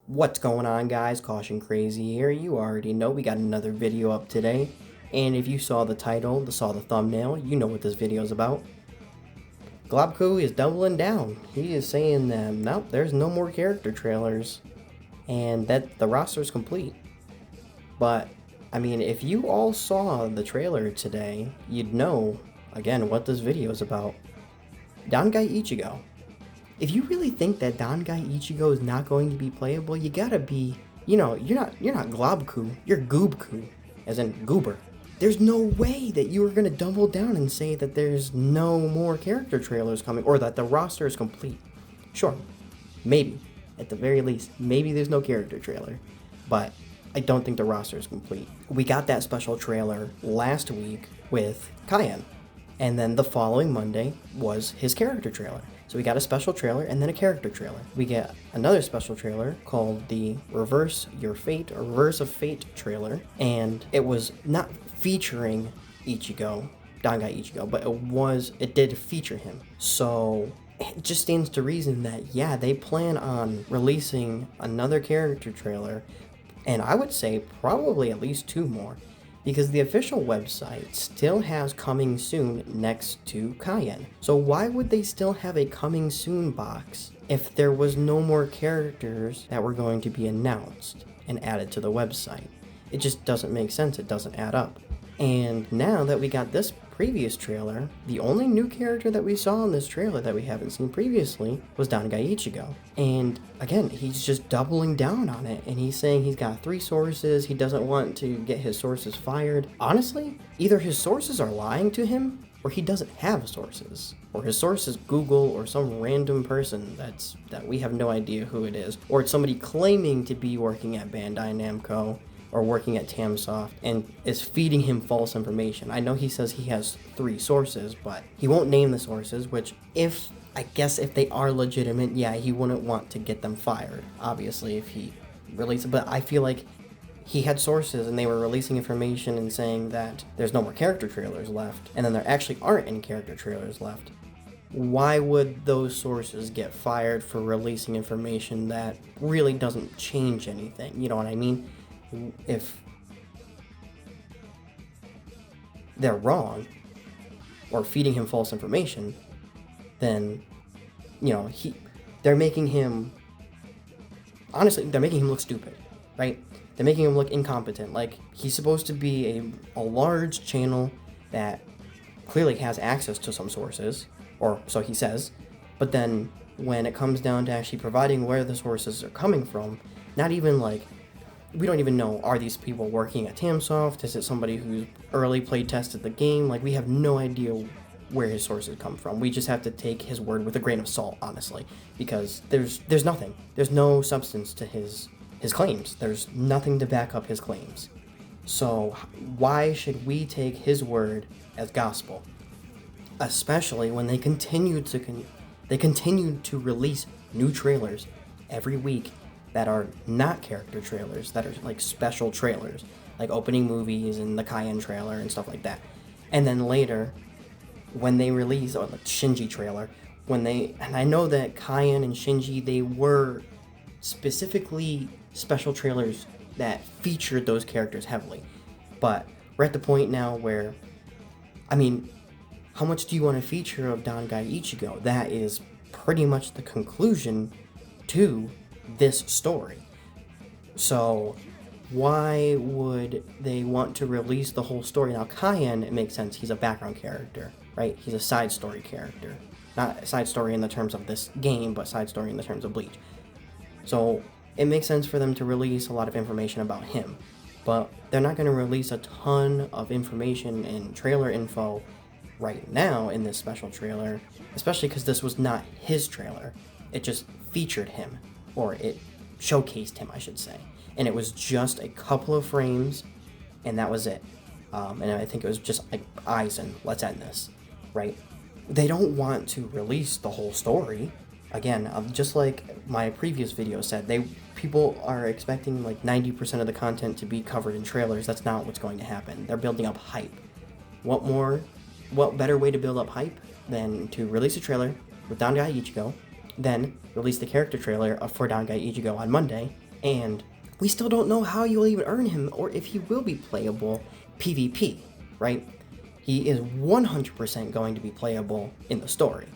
What's going on, guys? Caution Crazy here. You already know we got another video up today. And if you saw the title, saw the thumbnail, you know what this video is about. Globku is doubling down. He is saying that, nope, there's no more character trailers. And that the roster is complete. But, I mean, if you all saw the trailer today, you'd know, again, what this video is about. Dangai Ichigo. If you really think that Dangai Ichigo is not going to be playable, you gotta be, you're not Globku, you're Goobku, as in Goober. There's no way that you are gonna double down and say that there's no more character trailers coming, or that the roster is complete. Sure, maybe, at the very least, maybe there's no character trailer, but I don't think the roster is complete. We got that special trailer last week with Cayenne, and then the following Monday was his character trailer. So we got a special trailer and then a character trailer. We get another special trailer called the Reverse Your Fate or Reverse of Fate trailer, and it was not featuring Ichigo, Dangai Ichigo, but it did feature him. So it just stands to reason that, yeah, they plan on releasing another character trailer, and I would say probably at least two more, because the official website still has coming soon next to Cayenne. So why would they still have a coming soon box if there was no more characters that were going to be announced and added to the website? It just doesn't make sense. It doesn't add up. And now that we got this previous trailer, the only new character that we saw in this trailer that we haven't seen previously was Dangai Ichigo. And again, he's just doubling down on it, and he's saying he's got 3 sources, he doesn't want to get his sources fired. Honestly, either his sources are lying to him, or he doesn't have sources. Or his source is Google or some random person that we have no idea who it is. Or it's somebody claiming to be working at Bandai Namco or working at Tamsoft and is feeding him false information. I know he says he has 3 sources, but he won't name the sources, which if they are legitimate, yeah, he wouldn't want to get them fired, obviously, if he released it. But I feel like he had sources and they were releasing information and saying that there's no more character trailers left, and then there actually aren't any character trailers left. Why would those sources get fired for releasing information that really doesn't change anything? You know what I mean? If they're wrong or feeding him false information, then they're making him look stupid, right? They're making him look incompetent. Like, he's supposed to be a large channel that clearly has access to some sources, or so he says, but then when it comes down to actually providing where the sources are coming from, not even like, we don't even know, are these people working at Tamsoft? Is it somebody who's early play tested the game? Like, we have no idea where his sources come from. We just have to take his word with a grain of salt, honestly, because there's nothing. There's no substance to his claims. There's nothing to back up his claims. So why should we take his word as gospel? Especially when they continue to release new trailers every week that are not character trailers, that are like special trailers, like opening movies and the Cayenne trailer and stuff like that. And then later, when they release, or the Shinji trailer, and I know that Cayenne and Shinji, they were specifically special trailers that featured those characters heavily. But we're at the point now where, I mean, how much do you want to feature of Dangai Ichigo? That is pretty much the conclusion to this story. So why would they want to release the whole story? Now, Cayenne, it makes sense. He's a background character, right? He's a side story character. Not side story in the terms of this game, but side story in the terms of Bleach. So it makes sense for them to release a lot of information about him. But they're not going to release a ton of information and trailer info right now in this special trailer, especially because this was not his trailer. It just featured him, or it showcased him, I should say. And it was just a couple of frames, and that was it. And I think it was just like, Aizen, let's end this, right? They don't want to release the whole story. Again, just like my previous video said, people are expecting like 90% of the content to be covered in trailers. That's not what's going to happen. They're building up hype. What better way to build up hype than to release a trailer with Dangai Ichigo, then release the character trailer for Dangai Ichigo on Monday, And we still don't know how you'll even earn him or if he will be playable PvP, right? He is 100% going to be playable in the story.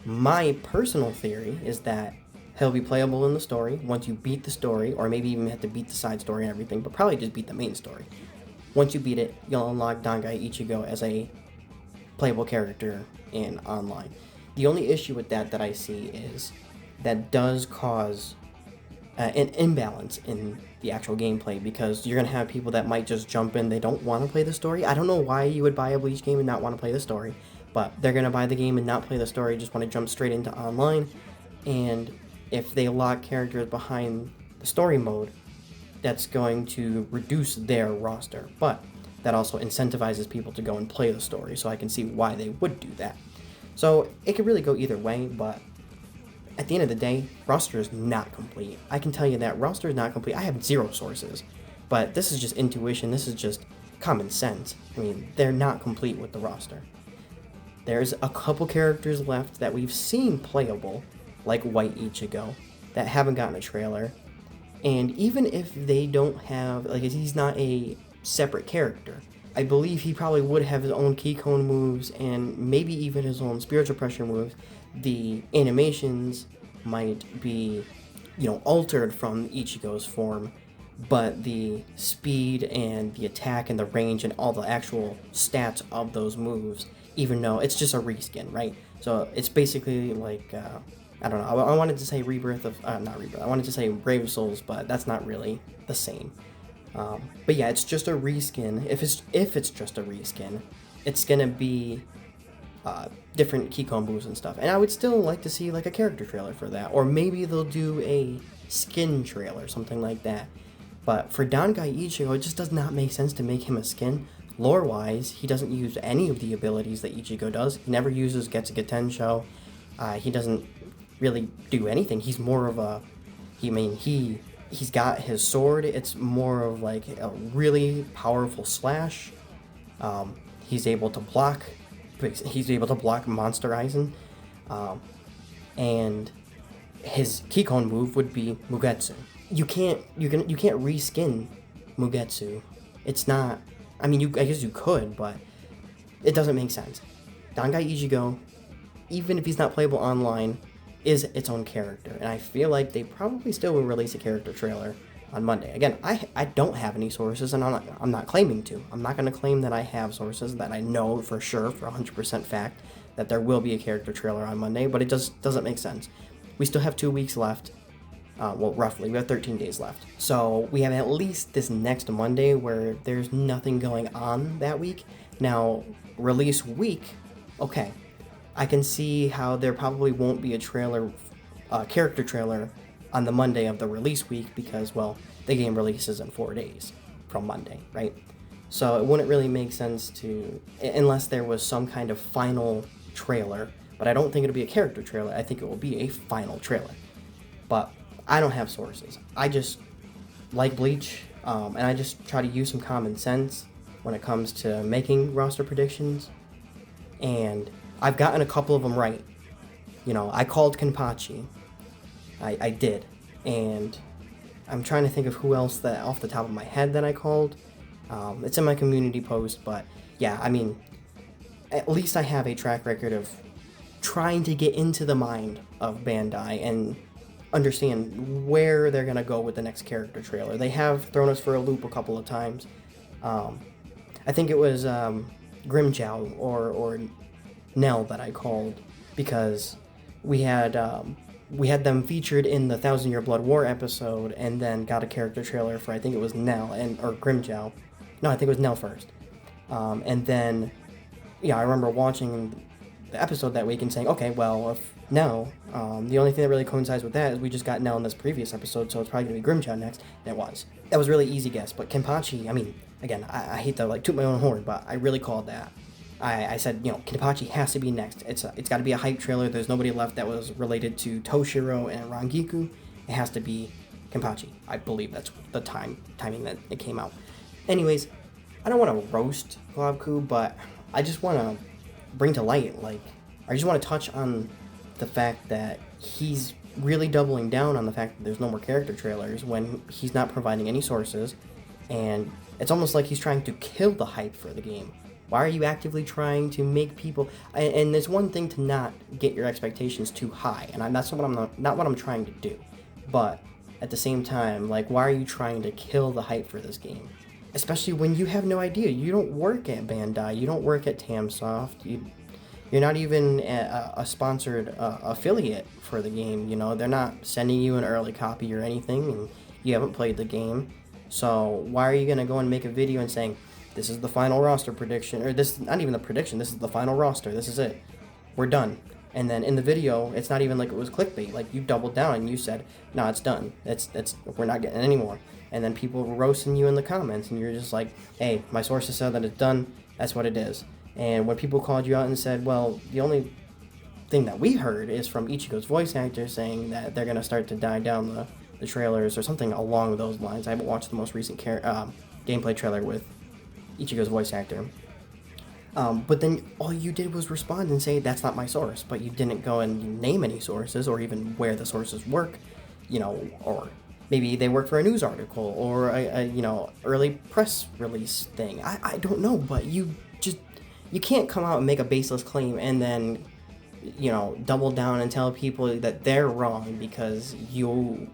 My personal theory is that he'll be playable in the story once you beat the story, or maybe even have to beat the side story and everything, but probably just beat the main story. Once you beat it, you'll unlock Dangai Ichigo as a playable character in online. The only issue with that I see is that does cause an imbalance in the actual gameplay, because you're going to have people that might just jump in, they don't want to play the story. I don't know why you would buy a Bleach game and not want to play the story, but they're going to buy the game and not play the story, just want to jump straight into online. And if they lock characters behind the story mode, that's going to reduce their roster, but that also incentivizes people to go and play the story, so I can see why they would do that. So it could really go either way, but at the end of the day, roster is not complete. I can tell you that roster is not complete. I have 0 sources, but this is just intuition. This is just common sense. I mean, they're not complete with the roster. There's a couple characters left that we've seen playable, like White Ichigo, that haven't gotten a trailer. And even if they don't have, like, he's not a separate character, I believe he probably would have his own key cone moves and maybe even his own spiritual pressure moves. The animations might be, altered from Ichigo's form, but the speed and the attack and the range and all the actual stats of those moves, even though it's just a reskin, right? So it's basically like, I don't know, I wanted to say not Rebirth, I wanted to say Brave Souls, but that's not really the same. But yeah, it's just a reskin. If it's just a reskin, it's gonna be different Keycone moves and stuff. And I would still like to see like a character trailer for that, or maybe they'll do a skin trailer, something like that. But for Dangai Ichigo, it just does not make sense to make him a skin. Lore-wise, he doesn't use any of the abilities that Ichigo does. He never uses Getsuga Tensho. He doesn't really do anything. He's more of a, he's got his sword. It's more of like a really powerful slash. He's able to block. He's able to block Monster Aizen. And his Keycone move would be Mugetsu. You can't reskin Mugetsu. It's not. I mean, I guess you could, but it doesn't make sense. Dangai Ichigo, even if he's not playable online, is its own character, and I feel like they probably still will release a character trailer on Monday. Again, I don't have any sources, and I'm not claiming to. I'm not going to claim that I have sources that I know for sure, for 100% fact, that there will be a character trailer on Monday, but it doesn't make sense. We still have 2 weeks left. Well, roughly, we have 13 days left. So we have at least this next Monday where there's nothing going on that week. Now, release week, okay, I can see how there probably won't be a character trailer on the Monday of the release week because, well, the game releases in 4 days from Monday, right? So it wouldn't really make sense to, unless there was some kind of final trailer, but I don't think it'll be a character trailer. I think it will be a final trailer. But I don't have sources. I just like Bleach, and I just try to use some common sense when it comes to making roster predictions, and I've gotten a couple of them right. I called Kenpachi. I did, and I'm trying to think of who else that off the top of my head that I called. It's in my community post, but yeah, I mean, at least I have a track record of trying to get into the mind of Bandai and understand where they're going to go with the next character trailer. They have thrown us for a loop a couple of times. I think it was Grimjow or Nell that I called, because we had them featured in the 1,000-Year Blood War episode, and then got a character trailer for, I think it was Nell or Grimjow. No, I think it was Nell first. And then, yeah, I remember watching the episode that week and saying, okay, well, if Nell, the only thing that really coincides with that is we just got Nell in this previous episode, so it's probably going to be Grimjow next, and it was. That was a really easy guess, but Kenpachi, I mean, again, I hate to toot my own horn, but I really called that. I said, Kenpachi has to be next. It's got to be a hype trailer. There's nobody left that was related to Toshiro and Rangiku. It has to be Kenpachi. I believe that's the timing that it came out. Anyways, I don't want to roast Globku, but I just want to bring to light, I just want to touch on the fact that he's really doubling down on the fact that there's no more character trailers when he's not providing any sources, and it's almost like he's trying to kill the hype for the game. Why are you actively trying to make people? And it's one thing to not get your expectations too high, and that's what not what I'm trying to do. But at the same time, like, why are you trying to kill the hype for this game? Especially when you have no idea. You don't work at Bandai. You don't work at Tamsoft. You're not even a sponsored affiliate for the game. You know, they're not sending you an early copy or anything, and you haven't played the game. So why are you gonna go and make a video and saying, this is the final roster prediction, or this, not even the prediction, this is the final roster, this is it, we're done. And then in the video, it's not even like it was clickbait. Like, you doubled down and you said, no, it's done. We're not getting any more. And then people were roasting you in the comments, and you're just like, hey, my sources said that it's done, that's what it is. And when people called you out and said, well, the only thing that we heard is from Ichigo's voice actor saying that they're going to start to die down the trailers or something along those lines. I haven't watched the most recent gameplay trailer with Ichigo's voice actor. But then all you did was respond and say, that's not my source. But you didn't go and name any sources or even where the sources work, you know, or maybe they work for a news article or a you know, early press release thing. I don't know, but you can't come out and make a baseless claim and then, you know, double down and tell people that they're wrong because you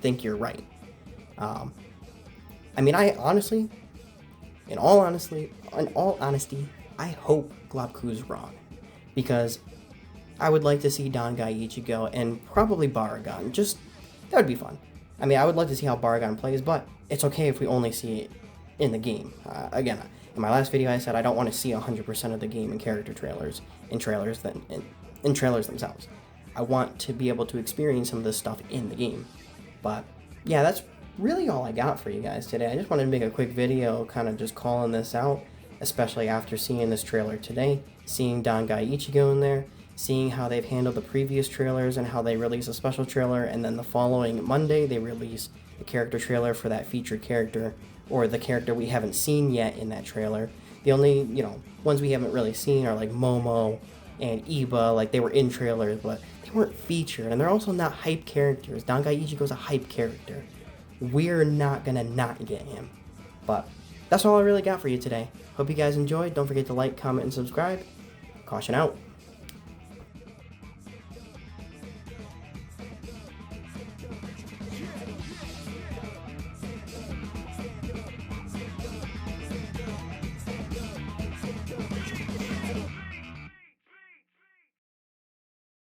think you're right. I mean, I honestly, in all honesty, I hope Globku's wrong, because I would like to see Dangai Ichigo and probably Baragon. Just, that would be fun. I mean, I would love to see how Baragon plays, but it's okay if we only see it in the game. Again, in my last video I said I don't want to see 100% of the game in character trailers, in trailers themselves. I want to be able to experience some of this stuff in the game. But yeah, that's really all I got for you guys today. I just wanted to make a quick video kind of just calling this out, especially after seeing this trailer today, seeing Dangai Ichigo in there, seeing how they've handled the previous trailers and how they release a special trailer, and then the following Monday they release the character trailer for that featured character, or the character we haven't seen yet in that trailer. The only, you know, ones we haven't really seen are like Momo and Iba. Like, they were in trailers, but they weren't featured, and they're also not hype characters. Dangai Ichigo's a hype character. We're not gonna not get him. But that's all I really got for you today. Hope you guys enjoyed. Don't forget to like, comment, and subscribe. Caution out.